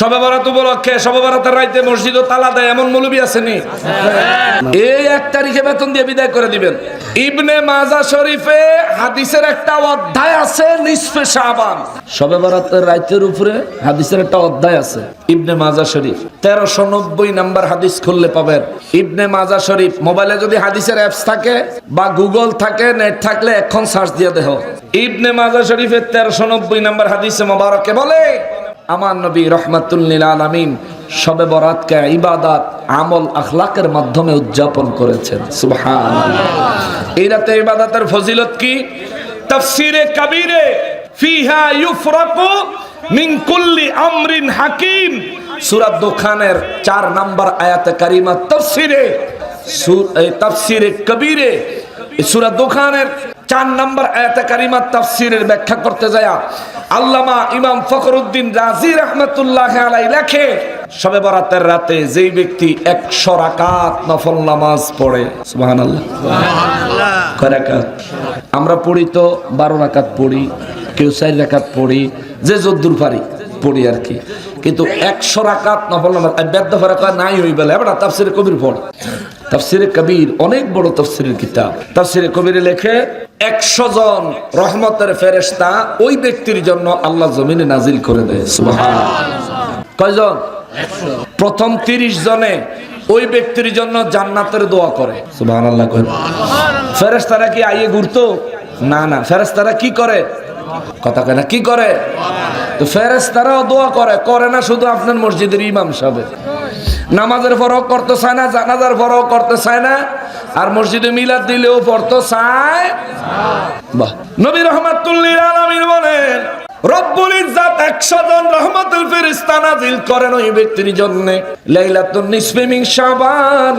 শবে বরাত উপলক্ষে শবে বরাতের রাতে মসজিদও তালা দেয় এমন মৌলবী আসেনি? এই 1 তারিখে বেতন দিয়ে বিদায় করে দিবেন। ইবনে মাজাহ শরীফে হাদিসের একটা অধ্যায় আছে নিসফে শাবান। শবে বরাতের রাতের উপরে হাদিসের একটা অধ্যায় আছে ইবনে মাজাহ শরীফ 1390 নাম্বার হাদিস খুললে পাবেন। ইবনে মাজাহ শরীফ মোবাইলে যদি হাদিসের অ্যাপস থাকে বা গুগল থাকে, নেট থাকলে এখন সার্চ দিয়ে দেখো। ইবনে মাজাহ শরীফের 1390 নাম্বার হাদিসে মোবারকে বলে, আমার নবী রহমাতুল লিল আলামিন শবে বরাতকে ইবাদত, আমল, আখলাকের মাধ্যমে উদযাপন করেছেন। সুবহানাল্লাহ। এই রাতে ইবাদতের ফজিলত কি? তাফসীরে কবীরে ফিহা ইউফরাকু মিন কুল্লি আমরিন হাকিম, সূরা দুখানের 4 নাম্বার আয়াতে কারিমা তাফসীরে কবীরে সূরা দুখানের 4 নাম্বার আয়াতে কারিমা তাফসীরের ব্যাখ্যা করতে যায় আল্লামা ইমাম ফখরুদ্দিন রাজি রাহমাতুল্লাহ আলাইহি লেখে, শবে বরাতের রাতে যেই ব্যক্তি 100 রাকাত নফল নামাজ পড়ে, সুবহানাল্লাহ, সুবহানাল্লাহ, কয় রাকাত? আমরা পড়ি তো 12 রাকাত পড়ি, কেউ 4 রাকাত পড়ি, যে যদ্দুর পারি পড়ি আর কি। কিন্তু 100 রাকাত নফল নামাজ বেদ্য ফরাকা নাই হই বলে এবার তাফসীরে কবির পড়ে। তাফসীরে কবির অনেক বড় তাফসীরের কিতাব। তাফসীরে কবিরে লেখে 100 জন রহমতের ফেরেশতা ওই ব্যক্তির জন্য আল্লাহ জমিনে নাজিল করে দেয়। সুবহানাল্লাহ। কয়জন? 100। প্রথম 30 জনে ওই ব্যক্তির জন্য জান্নাতের দোয়া করে। সুবহানাল্লাহ। ফেরেশতারা কি আইয়ে ঘুরতো? না না, ফেরেশতারা কি করে? কথা কয় না, কি করে? তো ফেরেশতারাও দোয়া করে, করে না শুধু আপনার মসজিদের ইমাম সাহেব। নামাজের পরও করতে চায় না, জানাজার পরও করতে চায় না, আর মসজিদে মিলাদ দিলেও পড়তে চায়। বাহ। নবী রাহমাতুল লিল আলামিন বলেন, রব্বুল ইজ্জত 100 জন রহমতুল ফেরেশতা নাজিল করেন ওই ব্যক্তির জন্য। লাইলাতুন নিসফি মিন শাবান,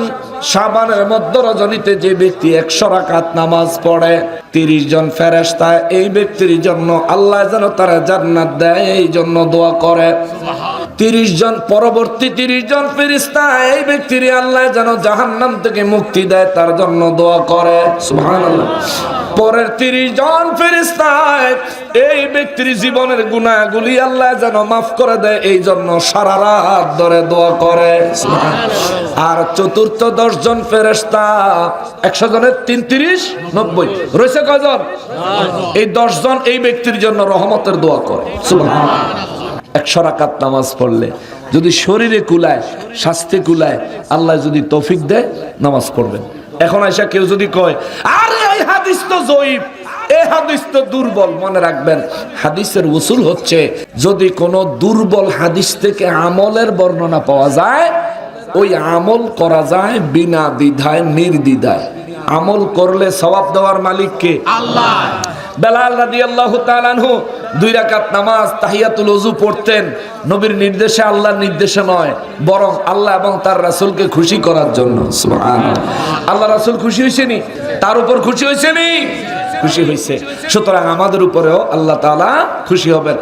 শাবানের মধ্য রজনীতে যে ব্যক্তি 100 রাকাত নামাজ পড়ে, 30 জন ফেরেশতা এই ব্যক্তির জন্য আল্লাহ যেন তার জান্নাত দেয় এই জন্য দোয়া করে। 30 জন পরবর্তী 30 জন ফেরেশতা এই ব্যক্তির আল্লাহ যেন জাহান্নাম থেকে মুক্তি দেয় তার জন্য দোয়া করে। সুবহানাল্লাহ। পরের 30 জন ফেরেশতা এই ব্যক্তির জীবনের গুনাহগুলি আল্লাহ যেন মাফ করে দেয় এই জন্য সারা রাত ধরে দোয়া করে। আর চতুর্থ 10 জন ফেরেশতা 100 জনের 3 30 90 রয়েছে কয়জন? এই 10 জন এই ব্যক্তির জন্য রহমতের দোয়া করে। সুবহানাল্লাহ। 100 রাকাত নামাজ পড়লে যদি শরীরে কুলায়, স্বাস্থ্যে কুলায়, আল্লাহ যদি তৌফিক দেয় নামাজ পড়বেন। এখন আইসা কেউ যদি কয় আরে এই হাদিস তো জয়ীফ, এই হাদিস তো দুর্বল, মনে রাখবেন হাদিসের উসুল হচ্ছে যদি কোনো দুর্বল হাদিস থেকে আমলের বর্ণনা পাওয়া যায়, ওই আমল করা যায় বিনা দ্বিধায়, নির্দ্বিধায়। আমল করলে সওয়াব দেওয়ার মালিক কে? আল্লাহ। বেলাল রাদিয়াল্লাহু তাআলা আনহু 2 রাকাত নামাজ তাহিয়াতুল ওযু পড়তেন নবীর নির্দেশে, আল্লাহর নির্দেশে নয়, বরং আল্লাহ এবং তার রাসূলকে খুশি করার জন্য। সুবহানাল্লাহ। আল্লাহ রাসূল খুশি হইছেনি? তার উপর খুশি হইছেনি? খুশি হইছে। সুতরাং আমাদের উপরেও আল্লাহ তাআলা খুশি হবেন।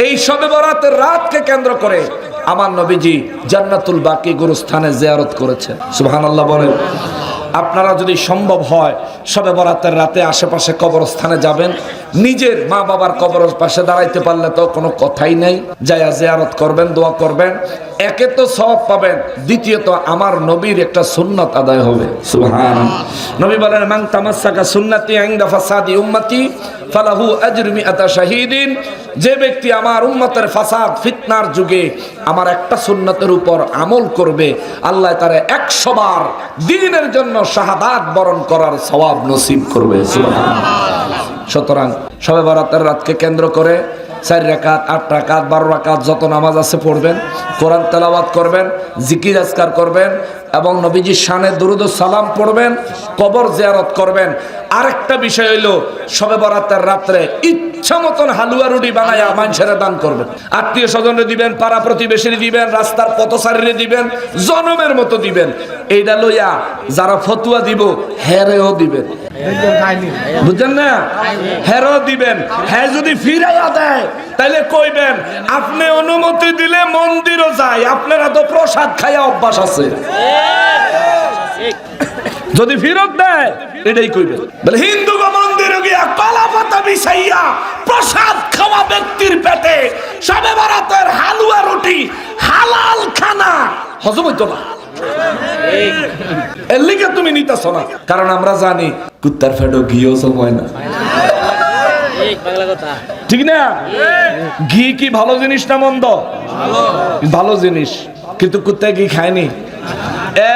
এই শবে বরাতের রাতকে কেন্দ্র করে আমার নবীজি জান্নাতুল বাকি গুরুস্থানে জিয়ারত করেছেন। সুবহানাল্লাহ বলেন। আপনারা যদি সম্ভব হয় শবে বরাতের রাতে আশেপাশে কবরস্থানে যাবেন, নিজের মা বাবার কবরের পাশে দাঁড়াইতে পারলে তো কোনো কথাই নাই, যায়া জিয়ারত করবেন, দোয়া করবেন। একে তো সওয়াব পাবেন, দ্বিতীয়ত আমার নবীর একটা সুন্নাত আদায় হবে। সুবহানাল্লাহ। নবী বলেন, মান তামাসসাকা সুন্নতি ইনদা ফাসাদি উম্মতি ফালাহু আজরু মিআতা শাহীদিন। যে ব্যক্তি আমার উম্মতের ফাসাদ ফিতনার যুগে আমার একটা সুন্নতের উপর আমল করবে, আল্লাহ তারে 100 বার দ্বীনের জন্য শাহাদাত বরণ করার সওয়াব নসিব করবে। সুবহানাল্লাহ। সুতরাং শবে বরাতের রাতকে কেন্দ্র করে 4 রাকাত, 8 রাকাত, 12 রাকাত যত নামাজ আছে পড়বেন, কোরআন তেলাওয়াত করবেন, জিকির আজকার করবেন এবং নবীজির শানে দুরূদ ও সালাম পড়বেন, কবর জিয়ারত করবেন। আরেকটা বিষয় হইল শবে বরাতের রাত্রে ইচ্ছা মতন হালুয়া রুটি বানায়া মানুষের দান করবেন, আত্মীয় স্বজনরে দিবেন, পাড়া প্রতিবেশীরে দিবেন, রাস্তার পথচারীরে দিবেন, জনমের মতো দিবেন। এইটা লইয়া যারা ফতুয়া দিব হেরেও দিবেন, বুঝছেন না? হেরেও দিবেন। হ্যাঁ যদি ফিরাইয়া দেয় তাইলে কইবেন আপনি অনুমতি দিলে মন্দিরও যায়, আপনারা তো প্রসাদ খাইয়া অভ্যাস আছে। যদি ফিরত দেয় এটাই কইবেন, বলে হিন্দু মন্দিরে গিয়া কলা পাতা বিছাইয়া প্রসাদ খাওয়া ব্যক্তির পেটে শবে বরাতের হালুয়া রুটি হালাল খানা হজম হইতো না। এর লিগে তুমি নিতেছ না, কারণ আমরা জানি কুত্তার পেটও ঘি হজম হয় না। ঠিক না? ঘি কি ভালো জিনিস না মন্দ? ভালো জিনিস, কিন্তু কুত্তা ঘি খায়নি।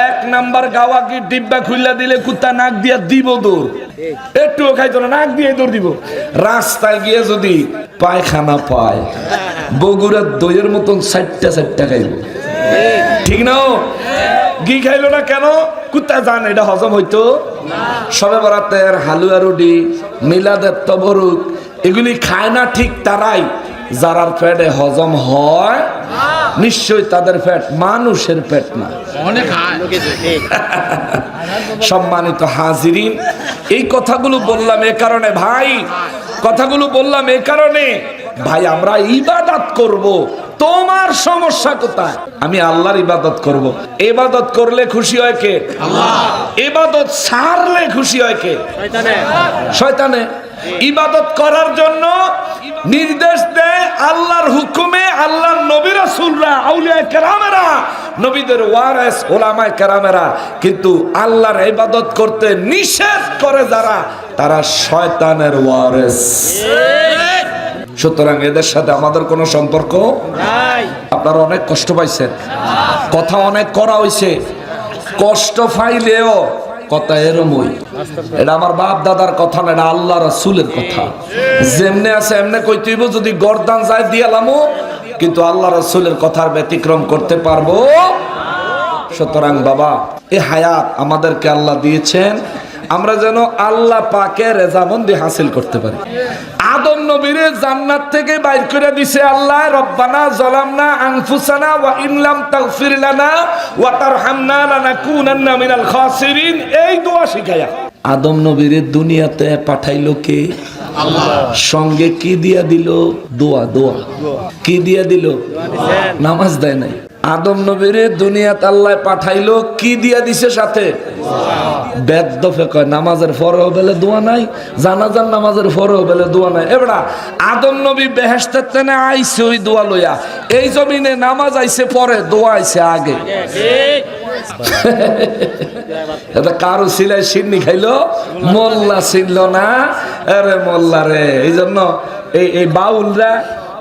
এক নাম্বার গাওয়া কি ডিব্বা খুললা দিলে কুত্তা নাক দিয়া দিব দৌড়, একটুও খাইতো না, নাক দিয়ে দৌড় দিব। রাস্তায় গিয়ে যদি পায়খানা পায় বগুড়ার দইয়ের মতন 4টা খাইব। ঠিক না? ঘি খাইলো না কেন? কুত্তা জানে এটা হজম হইতো। শবে বরাতের হালুয়া রুটি, মিলাদের তবরুক এগুলি খায় না ঠিক তারাই যারার পেটে হজম হয়। নিশ্চয় তাদের পেট মানুষের পেট না। সম্মানিত হাজিরিন, এই কথাগুলো বললাম এ কারণে ভাই, কথাগুলো বললাম এ কারণে ভাই, আমরা ইবাদত করব, তোমার সমস্যা কোথায়? আমি আল্লাহর ইবাদত করব। ইবাদত করলে খুশি হয় কে? আল্লাহ। ইবাদত ছাড়লে খুশি হয় কে? শয়তানে। শয়তানে। ইবাদত করার জন্য নির্দেশ দেয় আল্লাহর হুকুমে আল্লাহর নবী রাসূলরা, আউলিয়া কেরামেরা, নবীদের ওয়ারিস উলামায়ে কেরামেরা। কিন্তু আল্লাহর ইবাদত করতে নিষেধ করে যারা, তারা শয়তানের ওয়ারিস। সুতরাং এদের সাথে আমাদের কোনো সম্পর্ক নাই। আপনারা অনেক কষ্ট পাইছেন, কথা অনেক করা হইছে, কষ্ট পাইলেও কথা এরমই। এটা আমার বাপ দাদার কথা না, এটা আল্লাহ রাসূলের কথা। যেমনে আছে এমনে কইতে হইব, যদি গর্দান যায় দিয়ালামও, কিন্তু আল্লাহ রাসূলের কথার ব্যতিক্রম করতে পারবো। সুতরাং বাবা, এই হায়াত আমাদেরকে আল্লাহ দিয়েছেন, আমরা যেন আল্লাহ পাকের রেজামন্দি হাসিল করতে পারি। আদম নবীরে জান্নাত থেকে বাইর করে দিছে আল্লাহ। রব্বানা যালামনা আনফুসানা ওয়া ইন লাম তাগফির লানা ওয়া তারহামনা লানাকুনান্না মিনাল খাসিরিন, এই দোয়া শিখায়া আদম নবীরে দুনিয়াতে পাঠাইলো কে? আল্লাহ। সঙ্গে কি দিয়া দিল? দোয়া। দোয়া কি দিয়া দিল? নামাজ দেয় নাই। আদম নবীরে দুনিয়াতে আল্লাহ পাঠাইলো, কি দিয়া দিছে সাথে? বেদ্যফে কয় নামাজের পরেও বেলে দোয়া নাই, জানাজার নামাজের পরেও বেলে দোয়া নাই। এবারে আদম নবী বেহেশতের তেনে আইছে ওই দোয়া লইয়া, এই জমিনে নামাজ আইছে পরে, দোয়া আইছে আগে। এটা কারো সিলাই সিন্নি খাইলো, মোল্লা ছিল না। আরে মোল্লা রে, এই জন্য এই বাউলরা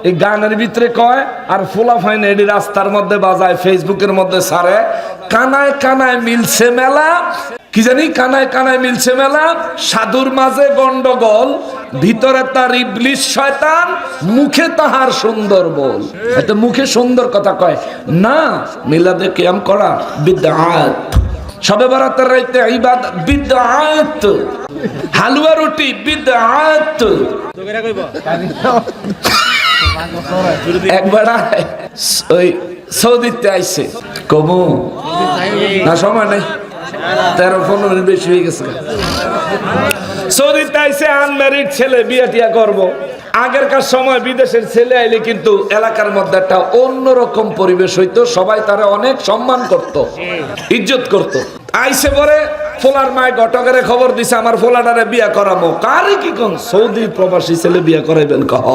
এই গানের ভিতরে কয়, আর ফোলা ফাইন এডি রাস্তার মধ্যে বাজায়, ফেসবুকের মধ্যে ছাড়ে, কানায় কানায় মিলছে মেলা। কি জানি কানায় কানায় মিলছে মেলা, সাধুর মাঝে গন্ডগোল, ভিতরে তার ইবলিশ শয়তান, মুখে তাহার সুন্দর বল। এটা মুখে সুন্দর কথা কয় না। মিলাদে কিয়াম করা বিদআত, শবে বরাতের রাতে ইবাদত বিদআত, হালুয়া রুটি বিদআত। একবার ওই সৌদিতে আইছে, কমু না সময় নাই, 13-15 মিনিট বেশি হয়ে গেছে। সৌদিতে আইছে আনম্যারিড ছেলে, বিয়ে টিয়া করবো। আগেরকার সময় বিদেশের ছেলে আইলে কিন্তু এলাকার মধ্যে একটা অন্যরকম পরিবেশ হইতো, সবাই তারা অনেক সম্মান করত, ইজ্জত করত। আইসে পরে ফোলার মায় ঘটকের খবর দিছে, আমার ফোলাটারে বিয়া করামো। কারে কি কোন সৌদি প্রবাসী ছেলে বিয়া করাইবেন? কহ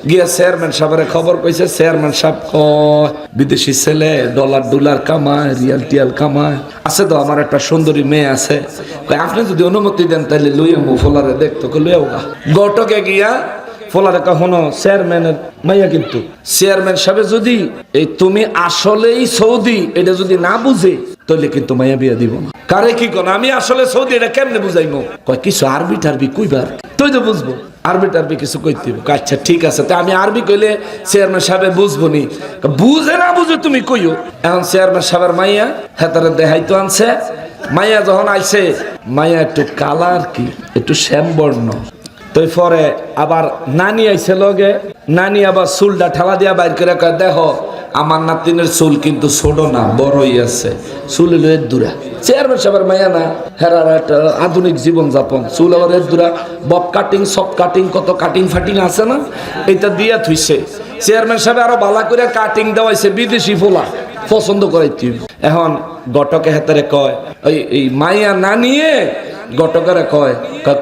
গিয়া চেয়ারম্যান সাহেবের খবর কইছে। চেয়ারম্যান সাহেব কয় বিদেশি ছেলে, ডলার ডলার কামায়, রিয়াল টিয়াল কামায়, আছে তো আমার একটা সুন্দরী মেয়ে আছে, আপনি যদি অনুমতি দেন তাহলে লইয়ামো ফোলারে দেখতো। লইয়াও ঘটকে গিয়া ফোলারে কখনো চেয়ারম্যানের মাইয়া, কিন্তু চেয়ারম্যান সাহেব যদি এই তুমি আসলেই সৌদি এটা যদি না বুঝে, তাহলে কিন্তু মাইয়া বিয়া দিব না। কারে কি কোন আমি আসলে সৌদি, এটা কেমনে বুঝাইমো? কয় কিছু আরবি টারবি কইবার, তুই তো বুঝবো। আরবি টারবি কিছু কইতে দিব। আচ্ছা ঠিক আছে, তা আমি আরবি কইলে চেয়ারম্যান সাহেব বুঝবো নি? বুঝে না বুঝে তুমি কইও। এখন চেয়ারম্যান সাহেবের মাইয়া হেতারে দেখাইতো আনছে। মাইয়া যখন আইছে, মাইয়া একটু কালার কি একটু শ্যামবর্ণ। তো পরে আবার নানি আইছে লগে, নানি আবার চুলটা ঠেলা দিয়া বাইর করে কয়, দেখো আমার নাতিনের চুল কিন্তু ছোট না, বড়ই আছে, চুল এলো এর দূরা। চেয়ারম্যান সাহেবের মাইয়া না, হেরার একটা আধুনিক জীবন যাপন, চুল আবার এর দূরা, বব কাটিং, সব কাটিং, কত কাটিং ফাটিং আছে না, এটা দিয়া থুইছে। চেয়ারম্যান সাহেব আরো ভালো করে কাটিং দেওয়াইছে, বিদেশি ফোলা পছন্দ করাইতে। এখন ঘটকে হেতারে কয়, এই মাইয়া না নিয়ে ঘটকারে কয়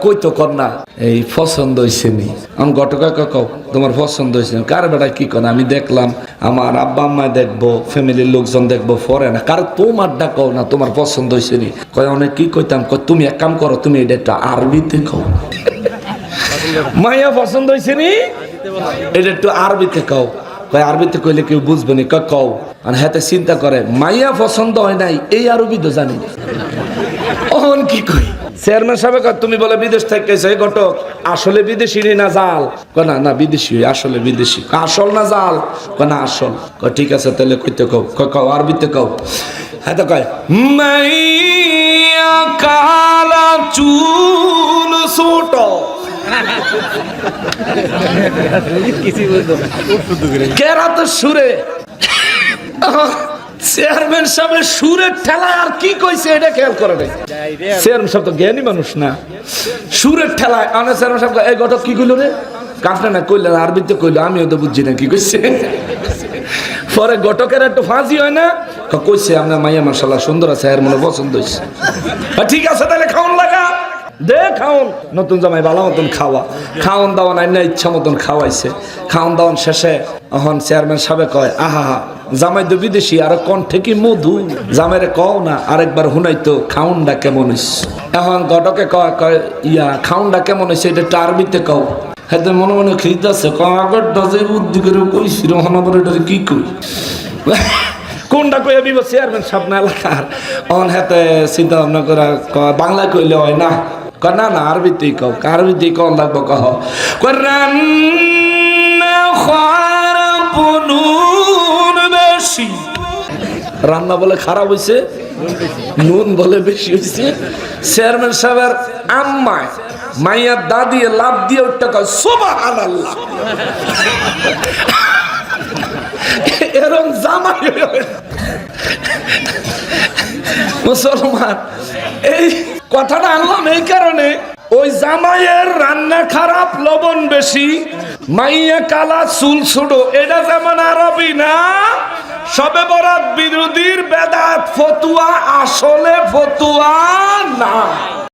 কই তো কর না এই পছন্দ হইছে নি। আমি ঘটকাকে কও তোমার পছন্দ হয়েছে কার বেটা কি করে আমি দেখলাম আমার আব্বা আম্মা দেখবো ফ্যামিলির লোকজন দেখবো পরে না কার তোমারটা কও না তোমার পছন্দ হয়েছে নি। কয় অনেক কি কইতাম কয় তুমি এক কাম করো তুমি এটা একটা আরবিতে কও। মাইয়া পছন্দ হয়েছে নি এটা একটু আরবিতে কও। কয় আরবিতে কইলে কেউ বুঝবে না কও। আর হাতে চিন্তা করে মাইয়া পছন্দ হয় নাই এই আরবি তো জানি অহন কি কই। চেয়ারম্যান সাহেব তুমি বলে বিদেশ থেকে এসে ঘটক আসলে বিদেশি না জাল? কয় না না বিদেশি আসলে বিদেশি। আসল না জাল? কয় না আসল। কয় ঠিক আছে তাহলে কইতে কও। কও আরবিতে কও। হ্যাঁ তো কয় মাইয়া কালা চুল ছোট কেরাত সুরে। চেয়ারম্যান সাহেবের সুরের ঠেলায় আর কি কইছে এটা খেয়াল করে নাই। চেয়ারম্যান সাহেব তো জ্ঞানী মানুষ না। সুরের ঠেলায় আনে চেয়ারম্যান সাহেব এই ঘটক কি কইল রে? কাফনা না কইলেন আরবিতে কইল আমিও তো বুঝছি না কি কইছে। পরে ঘটকের একটু ফাঁসি হয় না কইছে আপনার মাইয়া মাশাআল্লাহ সুন্দর আছে এর মনে পছন্দ হইছে। ঠিক আছে তাহলে খাওন লাগা দে খাওন। নতুন জামাই ভালো মতন খাওয়া খাওন দাওয়ান আইনা ইচ্ছা মতন খাওয়াইছে। খাওন দাওয়ান শেষে এখন চেয়ারম্যান সাহেব কয় আহা জামাই তো বিদেশি আর কণ্ঠে কি মধু জামাইরে কও না আরেকবার হুনাইতো খাউনটা কেমন হইছে। এখন ঘটকে কয় কয় ইয়া খাউনটা কেমন হইছে এটা একটু আরবিতে কও। হ্যাঁ মনে মনে খেতে আগের ডজে বুদ্ধি করে কইছি রহনাবর এটা কি কই কোনটা কই আমি চেয়ারম্যান সাহেব না এলাকার। অন হাতে চিন্তা ভাবনা করে বাংলা কইলে হয় না। কয় না না আরবিতেই কও। আরবিতেই কও লাগবো কহ। কয় রান্না খারাপ নুন বেশি। রান্না বলে খারাপ হইছে নুন বলে বেশি হইছে। চেয়ারম্যান সাহেবের আম্মায় মাইয়ার দাদি লাভ দিয়ে উঠতে কয় সুবহানাল্লাহ। এরকম জামাই মুসলমান। এই কথাটা আনলাম এই কারণে ওই জামাইয়ের রান্না খারাপ লবণ বেশি মাইয়া কালা চুল ছোট এটা যেমন আরবি না সবে বরাত বিরোধীর বেদাত ফতুয়া আসলে ফতুয়া না।